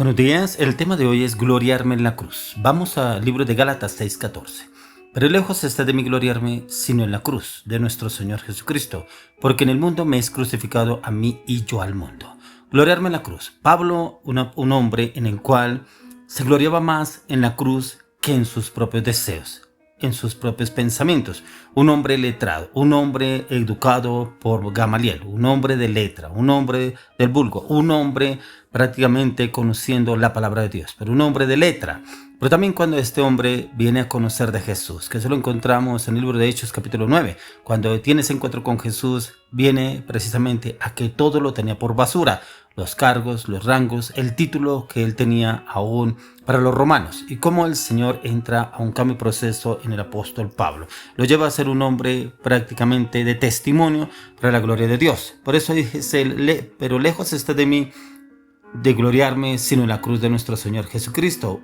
Buenos días, el tema de hoy es gloriarme en la cruz. Vamos al libro de Gálatas 6:14. Pero lejos está de mí gloriarme, sino en la cruz de nuestro Señor Jesucristo, porque en el mundo me es crucificado a mí y yo al mundo. Gloriarme en la cruz. Pablo, un hombre en el cual se gloriaba más en la cruz que en sus propios deseos, en sus propios pensamientos. Un hombre letrado, un hombre educado por Gamaliel, un hombre de letra, un hombre del vulgo, un hombre prácticamente conociendo la palabra de Dios, pero un hombre de letra. Pero también cuando este hombre viene a conocer de Jesús, que eso lo encontramos en el libro de Hechos capítulo 9, cuando tiene ese encuentro con Jesús, viene precisamente a que todo lo tenía por basura, los cargos, los rangos, el título que él tenía aún para los romanos, y cómo el Señor entra a un cambio y proceso en el apóstol Pablo. Lo lleva a ser un hombre prácticamente de testimonio para la gloria de Dios. Por eso dice, pero lejos está de mí de gloriarme, sino en la cruz de nuestro Señor Jesucristo.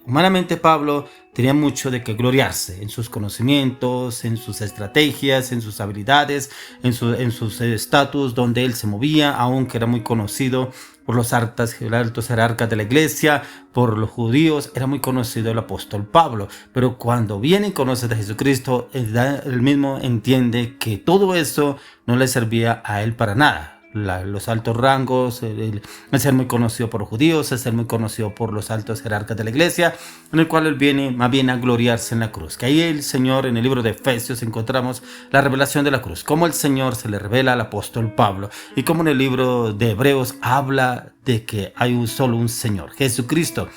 Humanamente Pablo tenía mucho de qué gloriarse en sus conocimientos, en sus estrategias, en sus habilidades, en sus estatus donde él se movía, aunque era muy conocido por los altos jerarcas de la iglesia, por los judíos, era muy conocido el apóstol Pablo. Pero cuando viene y conoce a Jesucristo, él mismo entiende que todo eso no le servía a él para nada. Los altos rangos, el ser muy conocido por los judíos, el ser muy conocido por los altos jerarcas de la iglesia, en el cual él viene más bien a gloriarse en la cruz. Que ahí el Señor, en el libro de Efesios, encontramos la revelación de la cruz, cómo el Señor se le revela al apóstol Pablo, y cómo en el libro de Hebreos habla de que hay solo un Señor, Jesucristo,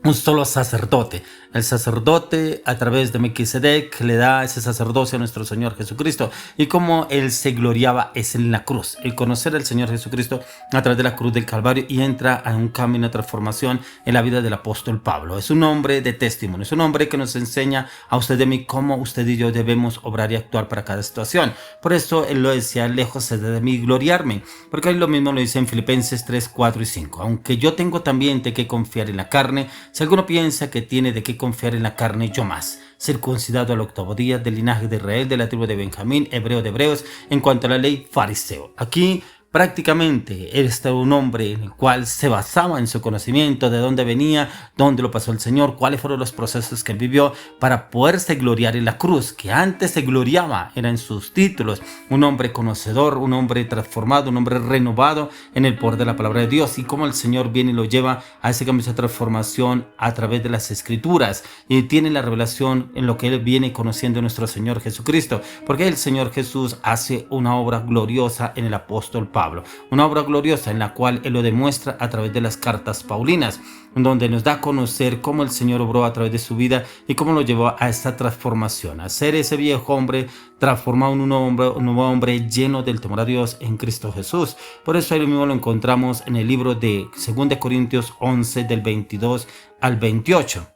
un solo sacerdote. El sacerdote a través de Melquisedec le da ese sacerdocio a nuestro Señor Jesucristo, y cómo él se gloriaba es en la cruz, el conocer al Señor Jesucristo a través de la cruz del Calvario, y entra a un cambio, una transformación en la vida del apóstol Pablo. Es un hombre de testimonio, es un hombre que nos enseña a usted y a mí cómo usted y yo debemos obrar y actuar para cada situación. Por eso él lo decía, lejos de mí gloriarme, porque él lo mismo lo dice en Filipenses 3, 4 y 5. Aunque yo tengo también de qué confiar en la carne, si alguno piensa que tiene de qué confiar en la carne, yo más, circuncidado al 8º día, del linaje de Israel, de la tribu de Benjamín, hebreo de hebreos, en cuanto a la ley, fariseo. Aquí prácticamente él era un hombre en el cual se basaba en su conocimiento de dónde venía, dónde lo pasó el Señor, cuáles fueron los procesos que él vivió para poderse gloriar en la cruz, que antes se gloriaba era en sus títulos. Un hombre conocedor, un hombre transformado, un hombre renovado en el poder de la palabra de Dios, y cómo el Señor viene y lo lleva a ese cambio, esa transformación a través de las Escrituras, y tiene la revelación en lo que él viene conociendo de nuestro Señor Jesucristo, porque el Señor Jesús hace una obra gloriosa en el apóstol Pablo. Una obra gloriosa en la cual él lo demuestra a través de las cartas paulinas, donde nos da a conocer cómo el Señor obró a través de su vida y cómo lo llevó a esta transformación, a ser ese viejo hombre transformado en un nuevo hombre lleno del temor a Dios en Cristo Jesús. Por eso ahí mismo lo encontramos en el libro de 2 Corintios 11 del 22 al 28.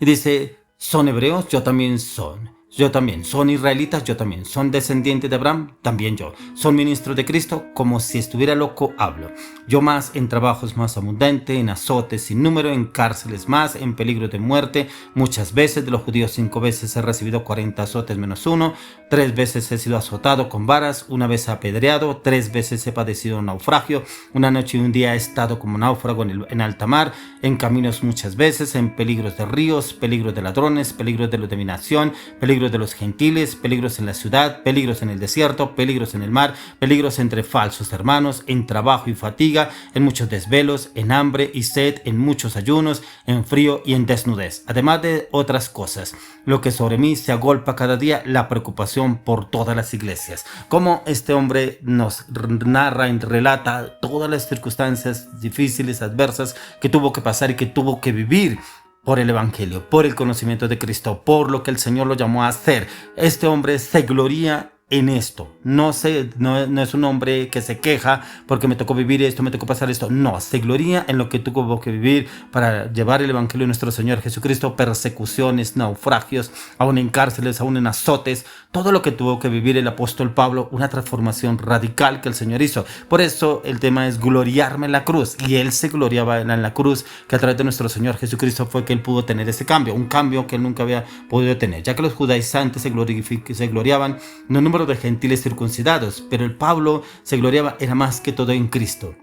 Y dice, ¿son hebreos? Yo también son israelitas, yo también, son descendientes de Abraham, también yo, son ministros de Cristo, como si estuviera loco hablo, yo más en trabajos más abundante, en azotes sin número, en cárceles más, en peligro de muerte, muchas veces de los judíos 5 veces he recibido 40 azotes menos 1, 3 veces he sido azotado con varas, 1 vez apedreado, 3 veces he padecido un naufragio, 1 noche y 1 día he estado como náufrago en alta mar, en caminos muchas veces, en peligros de ríos, peligros de ladrones, peligros de dominación, peligros de los gentiles, peligros en la ciudad, peligros en el desierto, peligros en el mar, peligros entre falsos hermanos, en trabajo y fatiga, en muchos desvelos, en hambre y sed, en muchos ayunos, en frío y en desnudez, además de otras cosas. Lo que sobre mí se agolpa cada día, la preocupación por todas las iglesias. Como este hombre nos narra y relata todas las circunstancias difíciles, adversas que tuvo que pasar y que tuvo que vivir por el evangelio, por el conocimiento de Cristo, por lo que el Señor lo llamó a hacer. Este hombre se gloría en esto. No es un hombre que se queja porque me tocó vivir esto, me tocó pasar esto. No, se gloria en lo que tuvo que vivir para llevar el evangelio de nuestro Señor Jesucristo, persecuciones, naufragios, aún en cárceles, aún en azotes, todo lo que tuvo que vivir el apóstol Pablo, una transformación radical que el Señor hizo. Por eso el tema es gloriarme en la cruz, y él se gloriaba en la cruz, que a través de nuestro Señor Jesucristo fue que él pudo tener ese cambio, un cambio que él nunca había podido tener, ya que los judaizantes se gloriaban en el número de gentiles circuncidados, pero el Pablo se gloriaba era más que todo en Cristo.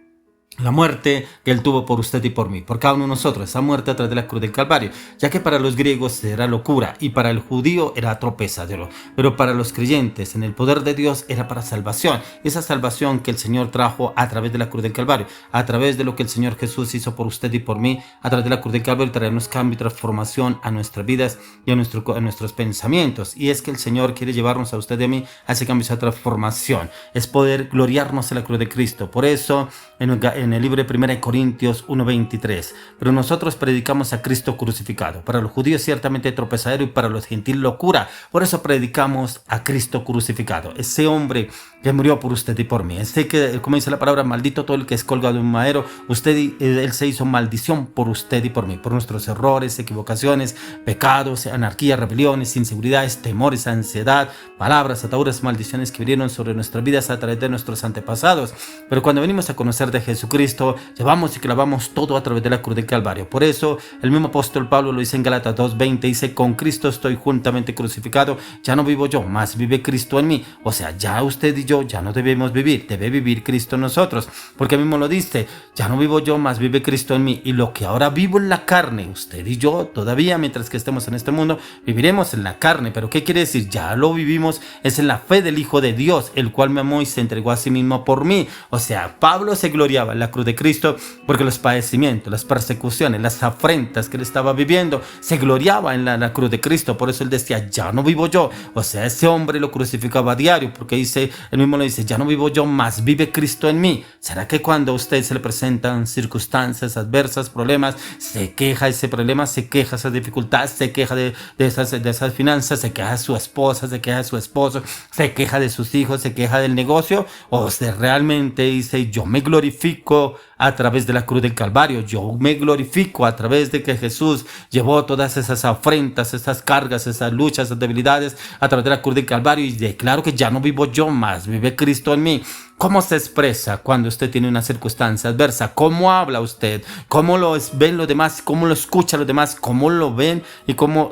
la muerte que Él tuvo por usted y por mí, por cada uno de nosotros, esa muerte a través de la cruz del Calvario, ya que para los griegos era locura y para el judío era tropezadero, pero para los creyentes en el poder de Dios era para salvación, esa salvación que el Señor trajo a través de la cruz del Calvario, a través de lo que el Señor Jesús hizo por usted y por mí, a través de la cruz del Calvario, traernos cambio y transformación a nuestras vidas y a nuestros pensamientos, y es que el Señor quiere llevarnos a usted y a mí a ese cambio y esa transformación, es poder gloriarnos en la cruz de Cristo. Por eso en el libro de 1 Corintios 1:23, pero nosotros predicamos a Cristo crucificado, para los judíos ciertamente tropezadero y para los gentiles locura, por eso predicamos a Cristo crucificado, ese hombre que murió por usted y por mí, ese que, como dice la palabra, maldito todo el que es colgado en un madero, él se hizo maldición por usted y por mí, por nuestros errores, equivocaciones, pecados, anarquía, rebeliones, inseguridades, temores, ansiedad, palabras, ataduras, maldiciones que vinieron sobre nuestras vidas a través de nuestros antepasados, pero cuando venimos a conocer de Jesucristo, llevamos y clavamos todo a través de la cruz del Calvario. Por eso el mismo apóstol Pablo lo dice en Gálatas 2:20, dice: con Cristo estoy juntamente crucificado, ya no vivo yo, mas vive Cristo en mí. O sea, ya usted y yo ya no debemos vivir, debe vivir Cristo en nosotros, porque mismo lo dice: ya no vivo yo, mas vive Cristo en mí, y lo que ahora vivo en la carne, usted y yo todavía mientras que estemos en este mundo viviremos en la carne. Pero ¿qué quiere decir? Ya lo vivimos, es en la fe del Hijo de Dios, el cual me amó y se entregó a sí mismo por mí. O sea, Pablo se gloriaba en la cruz de Cristo porque los padecimientos, las persecuciones, las afrentas que él estaba viviendo, se gloriaba en la cruz de Cristo. Por eso él decía: ya no vivo yo. O sea, ese hombre lo crucificaba a diario, porque dice, él mismo lo dice: ya no vivo yo, más vive Cristo en mí. ¿Será que cuando a usted se le presentan circunstancias adversas, problemas, se queja de ese problema, se queja de esa dificultad, se queja de esas finanzas, se queja de su esposa, se queja de su esposo, se queja de sus hijos, se queja del negocio? ¿O se realmente dice: yo me glorifico a través de la cruz del Calvario, yo me glorifico a través de que Jesús llevó todas esas afrentas, esas cargas, esas luchas, esas debilidades a través de la cruz del Calvario, y declaro que ya no vivo yo, más vive Cristo en mí? ¿Cómo se expresa cuando usted tiene una circunstancia adversa? ¿Cómo habla usted? ¿Cómo lo ven los demás? ¿Cómo lo escuchan los demás? ¿Cómo lo ven? ¿Y cómo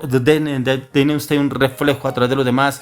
tiene usted un reflejo a través de los demás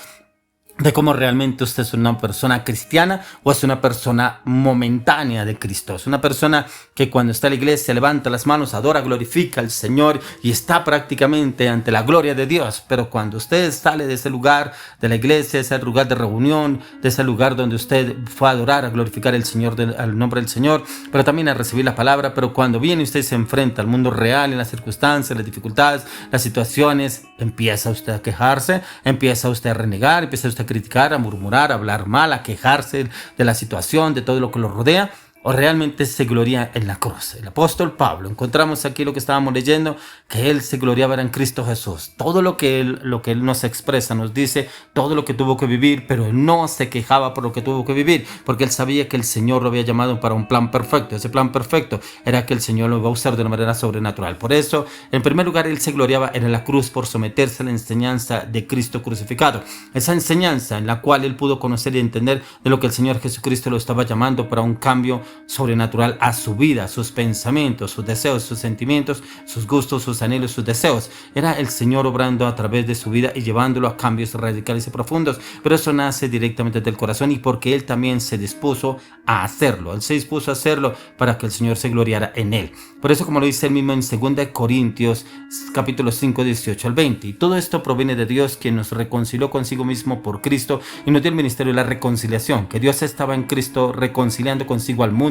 de cómo realmente usted es una persona cristiana o es una persona momentánea de Cristo? Es una persona que cuando está en la iglesia levanta las manos, adora, glorifica al Señor y está prácticamente ante la gloria de Dios, pero cuando usted sale de ese lugar de la iglesia, de ese lugar de reunión, de ese lugar donde usted fue a adorar, a glorificar al nombre del Señor, pero también a recibir la palabra, pero cuando viene usted se enfrenta al mundo real, en las circunstancias, las dificultades, las situaciones, empieza usted a quejarse, empieza usted a renegar, empieza usted a criticar, a murmurar, a hablar mal, a quejarse de la situación, de todo lo que lo rodea, o realmente se gloria en la cruz. El apóstol Pablo, encontramos aquí lo que estábamos leyendo, que él se gloriaba en Cristo Jesús. Todo lo que él nos expresa, nos dice todo lo que tuvo que vivir, pero él no se quejaba por lo que tuvo que vivir, porque él sabía que el Señor lo había llamado para un plan perfecto. Ese plan perfecto era que el Señor lo iba a usar de una manera sobrenatural. Por eso, en primer lugar, él se gloriaba en la cruz por someterse a la enseñanza de Cristo crucificado. Esa enseñanza en la cual él pudo conocer y entender de lo que el Señor Jesucristo lo estaba llamando para un cambio sobrenatural a su vida, sus pensamientos, sus deseos, sus sentimientos, sus gustos, sus anhelos, sus deseos. Era el Señor obrando a través de su vida y llevándolo a cambios radicales y profundos, pero eso nace directamente del corazón y porque él también se dispuso a hacerlo. Él se dispuso a hacerlo para que el Señor se gloriara en él. Por eso, como lo dice él mismo en 2 Corintios capítulo 5, 18 al 20, y todo esto proviene de Dios, quien nos reconcilió consigo mismo por Cristo y nos dio el ministerio de la reconciliación, que Dios estaba en Cristo reconciliando consigo al mundo,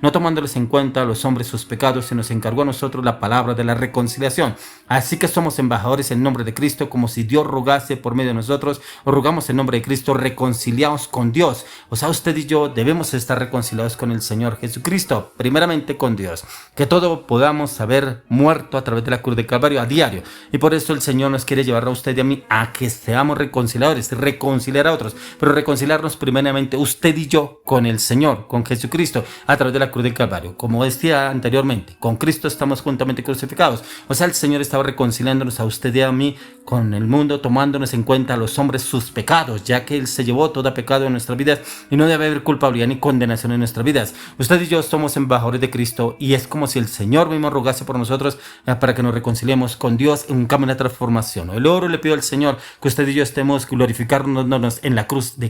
no tomándoles en cuenta a los hombres sus pecados, y nos encargó a nosotros la palabra de la reconciliación. Así que somos embajadores en nombre de Cristo, como si Dios rogase por medio de nosotros, o rogamos en nombre de Cristo, reconciliados con Dios. O sea, usted y yo debemos estar reconciliados con el Señor Jesucristo, primeramente con Dios, que todo podamos haber muerto a través de la cruz de Calvario a diario, y por eso el Señor nos quiere llevar a usted y a mí a que seamos reconciliadores, reconciliar a otros, pero reconciliarnos primeramente usted y yo con el Señor, con Jesucristo, a través de la cruz del Calvario. Como decía anteriormente, con Cristo estamos juntamente crucificados. O sea, el Señor estaba reconciliándonos a usted y a mí con el mundo, tomándonos en cuenta a los hombres sus pecados, ya que Él se llevó todo pecado en nuestras vidas y no debe haber culpabilidad ni condenación en nuestras vidas. Usted y yo somos embajadores de Cristo y es como si el Señor mismo rogase por nosotros para que nos reconciliemos con Dios en un cambio de transformación. El oro le pido al Señor que usted y yo estemos glorificándonos en la cruz de